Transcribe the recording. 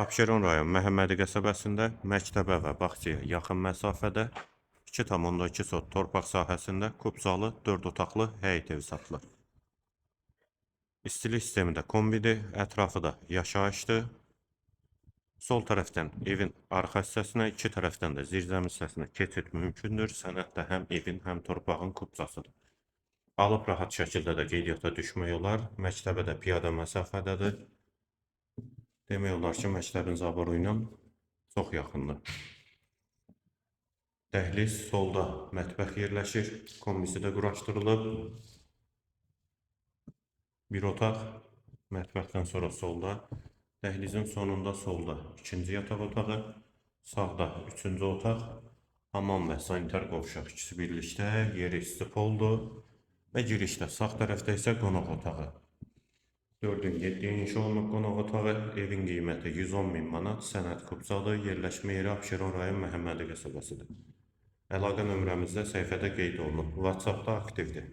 Abşeron rayon Məhəmmədi qəsəbəsində məktəbə və bağçaya yaxın məsafədə 2,2 sot torpaq sahəsində kubzalı 4 otaqlı həyət evi satılır. İstilik sistemi də kombidir, ətrafı da yaşayışdır. Sol tərəfdən evin arxa hissəsinə, iki tərəfdən də zirzəmi hissəsinə keçid mümkündür. Sənəddə həm evin, həm torpağın kubzasıdır. Alıb rahat şəkildə də qeydiyyata düşmək olar. Məktəbə də piyada məsafədədir. Demək olar ki, məktəbin zaboru ilə çox yaxındır. Dəhliz solda mətbəx yerləşir. Kombisi də quraşdırılıb. Bir otaq mətbəxdən sonra solda. Dəhlizin sonunda solda ikinci yataq otağı, sağda üçüncü otaq, hamam və sanitar qovşaq ikisi birlikdə, yeri isti poldur və girişdə sağ tərəfdə isə qonaq otağı. 4-ün 7 inşa olunub qonaq otağı, evin qiyməti 110.000 manat, sənəd kubzalı, yerləşmə yeri Abşeron rayon Məhəmmədi qəsəbəsidir. Əlaqə nömrəmizdə səhifədə qeyd olunub, WhatsApp-da aktivdir.